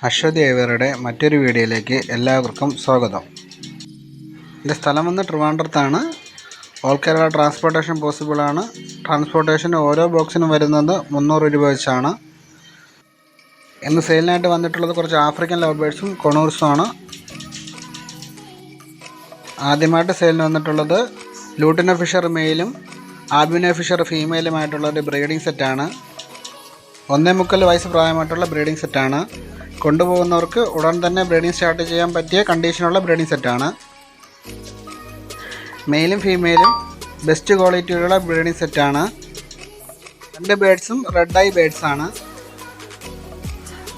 അശ്വതി ഐവറുടെ മറ്റൊരു വീഡിയോയിലേക്ക് എല്ലാവർക്കും സ്വാഗതം. എൻ്റെ സ്ഥലം വന്ന് ട്രിവാൻഡ്രത്താണ്. ഓൾ കേരള ട്രാൻസ്പോർട്ടേഷൻ പോസിബിളാണ്. ട്രാൻസ്പോർട്ടേഷന് ഓരോ ബോക്സിനും വരുന്നത് 300 രൂപ വെച്ചാണ്. ഇന്ന് സെയിലിനായിട്ട് വന്നിട്ടുള്ളത് കുറച്ച് ആഫ്രിക്കൻ ലവ് ബേർഡ്സും കൊണൂർസുമാണ്. ആദ്യമായിട്ട് സെയിലിന് വന്നിട്ടുള്ളത് ലൂട്ടിനോ ഫിഷർ മെയിലും ആൽബിനോ ഫിഷർ ഫീമെയിലുമായിട്ടുള്ള ഒരു ബ്രീഡിംഗ് സെറ്റാണ്. 1.25 വയസ്സ് പ്രായമായിട്ടുള്ള ബ്രീഡിംഗ് സെറ്റാണ്. കൊണ്ടുപോകുന്നവർക്ക് ഉടൻ തന്നെ ബ്രീഡിംഗ് സ്റ്റാർട്ട് ചെയ്യാൻ പറ്റിയ കണ്ടീഷനുള്ള ബ്രീഡിംഗ് സെറ്റാണ്. മെയിലും ഫീമെയിലും ബെസ്റ്റ് ക്വാളിറ്റിയിലുള്ള ബ്രീഡിംഗ് സെറ്റാണ്. 2 ബേഡ്സും റെഡ് ഐ ബേഡ്സാണ്.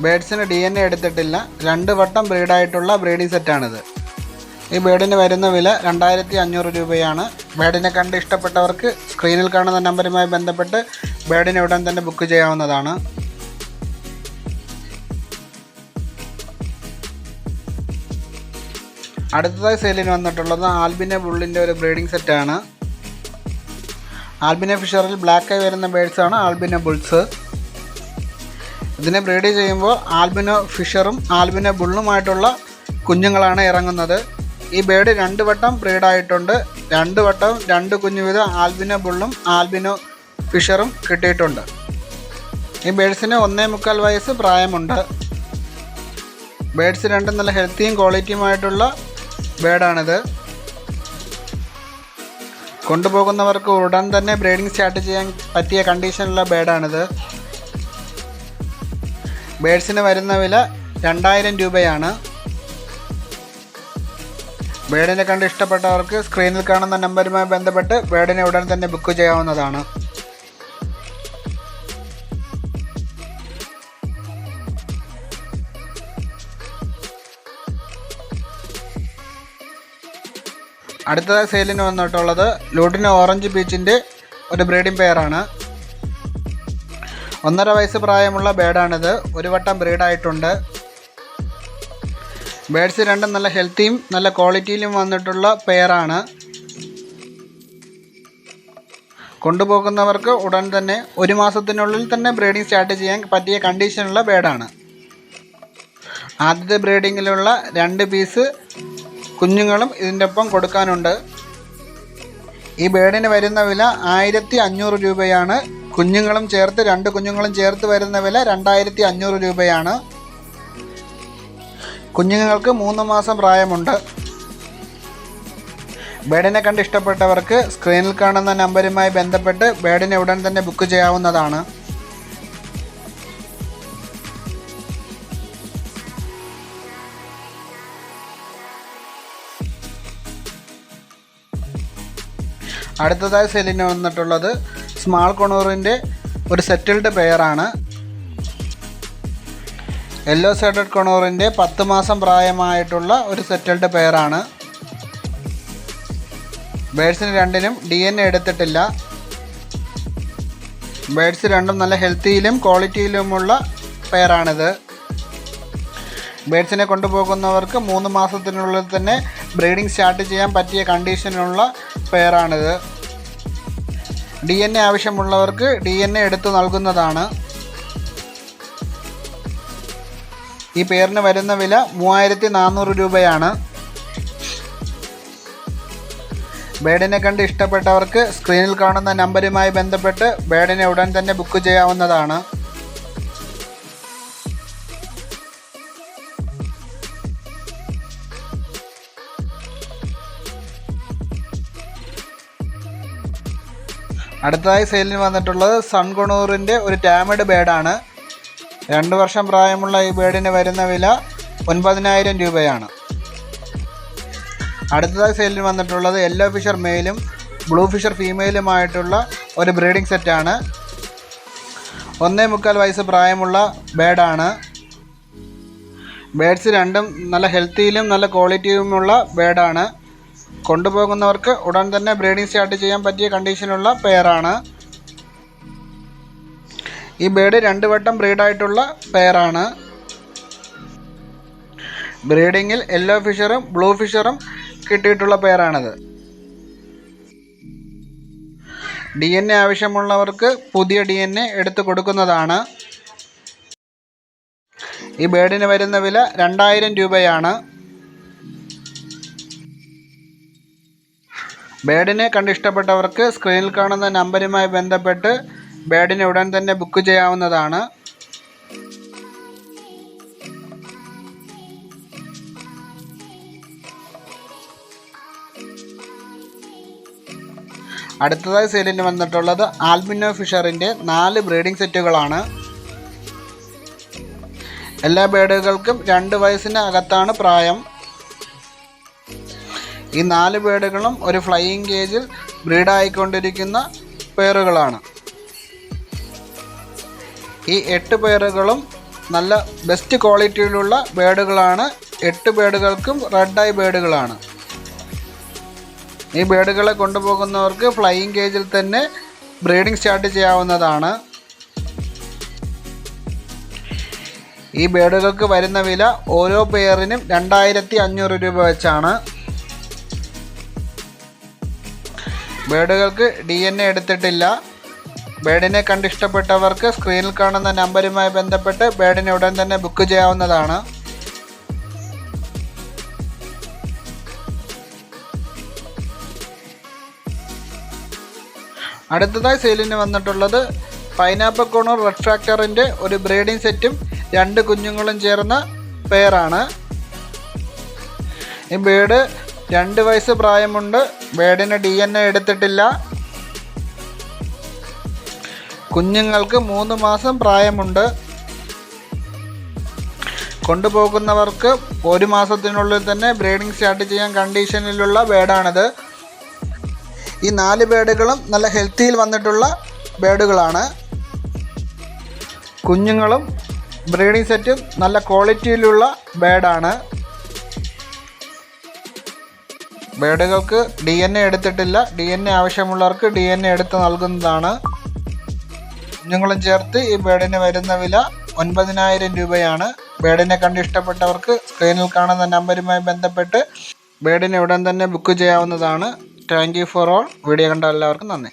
ബേഡ്സിന് DNA എടുത്തിട്ടില്ല. 2 വട്ടം ബ്രീഡായിട്ടുള്ള ബ്രീഡിംഗ് സെറ്റാണിത്. ഈ ബേഡിന് വരുന്ന വില 2500 രൂപയാണ്. ബേഡിനെ കണ്ട് ഇഷ്ടപ്പെട്ടവർക്ക് സ്ക്രീനിൽ കാണുന്ന നമ്പറുമായി ബന്ധപ്പെട്ട് ബേഡിനെ ഉടൻ തന്നെ ബുക്ക് ചെയ്യാവുന്നതാണ്. അടുത്തതായി സെയിലിന് വന്നിട്ടുള്ളത് ആൽബിനോ ബുള്ളിൻ്റെ ഒരു ബ്രീഡിംഗ് സെറ്റാണ്. ആൽബിനോ ഫിഷറിൽ ബ്ലാക്ക് ആയി വരുന്ന ബേഡ്സാണ് ആൽബിനോ ബുൾസ്. ഇതിനെ ബ്രീഡ് ചെയ്യുമ്പോൾ ആൽബിനോ ഫിഷറും ആൽബിനോ ബുള്ളുമായിട്ടുള്ള കുഞ്ഞുങ്ങളാണ് ഇറങ്ങുന്നത്. ഈ ബേഡ് 2 വട്ടം ബ്രീഡായിട്ടുണ്ട്. 2 വട്ടം 2 കുഞ്ഞു വീതം ആൽബിനോ ബുള്ളും ആൽബിനോ ഫിഷറും കിട്ടിയിട്ടുണ്ട്. ഈ ബേഡ്സിന് 1.25 വയസ്സ് പ്രായമുണ്ട്. ബേഡ്സ് രണ്ടും നല്ല ഹെൽത്തിയും ക്വാളിറ്റിയുമായിട്ടുള്ള ബേഡാണിത്. കൊണ്ടുപോകുന്നവർക്ക് ഉടൻ തന്നെ ബ്രീഡിംഗ് സ്റ്റാർട്ട് ചെയ്യാൻ പറ്റിയ കണ്ടീഷനുള്ള ബേഡാണിത്. ബേഡ്സിന് വരുന്ന വില 2000 രൂപയാണ്. ബേഡിനെ കണ്ട് ഇഷ്ടപ്പെട്ടവർക്ക് സ്ക്രീനിൽ കാണുന്ന നമ്പറുമായി ബന്ധപ്പെട്ട് ബേഡിനെ ഉടൻ തന്നെ ബുക്ക് ചെയ്യാവുന്നതാണ്. അടുത്തതായി സെയിലിന് വന്നിട്ടുള്ളത് ലൂട്ടിനോ ഓറഞ്ച് ബീച്ചിൻ്റെ ഒരു ബ്രീഡിംഗ് പെയറാണ്. 1.5 വയസ്സ് പ്രായമുള്ള ബേഡാണിത്. 1 വട്ടം ബ്രീഡായിട്ടുണ്ട്. ബേഡ്സ് രണ്ടും നല്ല ഹെൽത്തിയും നല്ല ക്വാളിറ്റിയിലും വന്നിട്ടുള്ള പെയറാണ്. കൊണ്ടുപോകുന്നവർക്ക് ഉടൻ തന്നെ 1 മാസത്തിനുള്ളിൽ തന്നെ ബ്രീഡിംഗ് സ്റ്റാർട്ട് ചെയ്യാൻ പറ്റിയ കണ്ടീഷനുള്ള ബേഡാണ്. ആദ്യത്തെ ബ്രീഡിങ്ങിലുള്ള 2 പീസ് കുഞ്ഞുങ്ങളും ഇതിൻ്റെ ഒപ്പം കൊടുക്കാനുണ്ട്. ഈ ബേഡിന് വരുന്ന വില 1500 രൂപയാണ്. കുഞ്ഞുങ്ങളും ചേർത്ത് 2 കുഞ്ഞുങ്ങളും ചേർത്ത് വരുന്ന വില 2500 രൂപയാണ്. കുഞ്ഞുങ്ങൾക്ക് 3 മാസം പ്രായമുണ്ട്. ബേഡിനെ കണ്ട് ഇഷ്ടപ്പെട്ടവർക്ക് സ്ക്രീനിൽ കാണുന്ന നമ്പറുമായി ബന്ധപ്പെട്ട് ബേഡിനെ ഉടൻ തന്നെ ബുക്ക് ചെയ്യാവുന്നതാണ്. അടുത്തതായി സെയിലിന് വന്നിട്ടുള്ളത് സ്മാൾ കൊണൂറിൻ്റെ ഒരു സെറ്റിൽഡ് പെയറാണ്. യെല്ലോ സൈഡഡ് കൊണൂറിൻ്റെ 10 മാസം പ്രായമായിട്ടുള്ള ഒരു സെറ്റിൽഡ് പെയറാണ്. ബേഡ്സിന് രണ്ടിനും DNA എടുത്തിട്ടില്ല. ബേഡ്സ് രണ്ടും നല്ല ഹെൽത്തിയിലും ക്വാളിറ്റിയിലുമുള്ള പെയറാണിത്. ബേഡ്സിനെ കൊണ്ടുപോകുന്നവർക്ക് 3 മാസത്തിനുള്ളിൽ തന്നെ ബ്രീഡിംഗ് സ്റ്റാർട്ട് ചെയ്യാൻ പറ്റിയ കണ്ടീഷനുള്ള പെയറാണിത്. DNA ആവശ്യമുള്ളവർക്ക് DNA എടുത്തു നൽകുന്നതാണ്. ഈ പെയറിന് വരുന്ന വില 3400 രൂപയാണ്. ബേഡിനെ കണ്ട് ഇഷ്ടപ്പെട്ടവർക്ക് സ്ക്രീനിൽ കാണുന്ന നമ്പറുമായി ബന്ധപ്പെട്ട് ബേഡിനെ ഉടൻ തന്നെ ബുക്ക് ചെയ്യാവുന്നതാണ്. അടുത്തതായി സെയിലിന് വന്നിട്ടുള്ളത് സൺ കൊണൂറിൻ്റെ ഒരു ടാമഡ് ബേഡാണ്. 2 വർഷം പ്രായമുള്ള ഈ ബേഡിന് വരുന്ന വില 9000 രൂപയാണ്. അടുത്തതായി സെയിലിന് വന്നിട്ടുള്ളത് യെല്ലോ ഫിഷർ മെയിലും ബ്ലൂ ഫിഷർ ഫീമെയിലുമായിട്ടുള്ള ഒരു ബ്രീഡിംഗ് സെറ്റാണ്. 1.25 വയസ്സ് പ്രായമുള്ള ബേഡാണ്. ബേഡ്സ് രണ്ടും നല്ല ഹെൽത്തിയിലും നല്ല ക്വാളിറ്റിയുമുള്ള ബേഡാണ്. കൊണ്ടുപോകുന്നവർക്ക് ഉടൻ തന്നെ ബ്രീഡിംഗ് സ്റ്റാർട്ട് ചെയ്യാൻ പറ്റിയ കണ്ടീഷനുള്ള പെയറാണ്. ഈ ബേഡ് 2 വട്ടം ബ്രീഡായിട്ടുള്ള പെയറാണ്. ബ്രീഡിങ്ങിൽ യെല്ലോ ഫിഷറും ബ്ലൂ ഫിഷറും കിട്ടിയിട്ടുള്ള പെയറാണിത്. DNA ആവശ്യമുള്ളവർക്ക് പുതിയ DNA എടുത്തു കൊടുക്കുന്നതാണ്. ഈ ബേഡിന് വരുന്ന വില 2000 രൂപയാണ്. ബേഡിനെ കണ്ടിഷ്ടപ്പെട്ടവർക്ക് സ്ക്രീനിൽ കാണുന്ന നമ്പറുമായി ബന്ധപ്പെട്ട് ബേഡിനെ ഉടൻ തന്നെ ബുക്ക് ചെയ്യാവുന്നതാണ്. അടുത്തതായി സെയിലിന് വന്നിട്ടുള്ളത് ആൽബിനോ ഫിഷറിൻ്റെ 4 ബ്രീഡിംഗ് സെറ്റുകളാണ്. എല്ലാ ബേഡുകൾക്കും 2 വയസ്സിന് അകത്താണ് പ്രായം. ഈ 4 ബേഡുകളും ഒരു ഫ്ലൈയിങ് കേജിൽ ബ്രീഡായിക്കൊണ്ടിരിക്കുന്ന പെയറുകളാണ്. ഈ 8 പെയറുകളും നല്ല ബെസ്റ്റ് ക്വാളിറ്റിയിലുള്ള ബേഡുകളാണ്. 8 ബേഡുകൾക്കും റെഡ് ഐ ബേഡുകളാണ്. ഈ ബേഡുകളെ കൊണ്ടുപോകുന്നവർക്ക് ഫ്ലൈയിങ് കേജിൽ തന്നെ ബ്രീഡിംഗ് സ്റ്റാർട്ട് ചെയ്യാവുന്നതാണ്. ഈ ബേഡുകൾക്ക് വരുന്ന വില ഓരോ പെയറിനും 2500 രൂപ വെച്ചാണ്. ബേഡുകൾക്ക് DNA എടുത്തിട്ടില്ല. ബേഡിനെ കണ്ടിഷ്ടപ്പെട്ടവർക്ക് സ്ക്രീനിൽ കാണുന്ന നമ്പറുമായി ബന്ധപ്പെട്ട് ബേഡിനെ ഉടൻ തന്നെ ബുക്ക് ചെയ്യാവുന്നതാണ്. അടുത്തതായി സെയിലിന് വന്നിട്ടുള്ളത് പൈനാപ്പിൾ കോണൂർ റെഡ് ഫാക്ടറിൻ്റെ ഒരു ബ്രീഡിംഗ് സെറ്റും 2 കുഞ്ഞുങ്ങളും ചേർന്ന പെയറാണ്. ഈ ബേഡ് 2 വയസ്സ് പ്രായമുണ്ട്. ബേഡിന് DNA എടുത്തിട്ടില്ല. കുഞ്ഞുങ്ങൾക്ക് 3 മാസം പ്രായമുണ്ട്. കൊണ്ടുപോകുന്നവർക്ക് 1 മാസത്തിനുള്ളിൽ തന്നെ ബ്രീഡിംഗ് സ്റ്റാർട്ട് ചെയ്യാൻ കണ്ടീഷനിലുള്ള ബേഡാണിത്. ഈ 4 ബേഡുകളും നല്ല ഹെൽത്തിയിൽ വന്നിട്ടുള്ള ബേഡുകളാണ്. കുഞ്ഞുങ്ങളും ബ്രീഡിംഗ് സെറ്റും നല്ല ക്വാളിറ്റിയിലുള്ള ബേഡാണ്. ബേഡുകൾക്ക് DNA എടുത്തിട്ടില്ല. DNA ആവശ്യമുള്ളവർക്ക് DNA എടുത്ത് നൽകുന്നതാണ്. കുഞ്ഞുങ്ങളും ചേർത്ത് ഈ ബേഡിന് വരുന്ന വില 9000 രൂപയാണ്. ബേഡിനെ കണ്ടിഷ്ടപ്പെട്ടവർക്ക് സ്ക്രീനിൽ കാണുന്ന നമ്പറുമായി ബന്ധപ്പെട്ട് ബേഡിനെ ഉടൻ തന്നെ ബുക്ക് ചെയ്യാവുന്നതാണ്. Thank you for all. Video കണ്ട എല്ലാവർക്കും നന്ദി.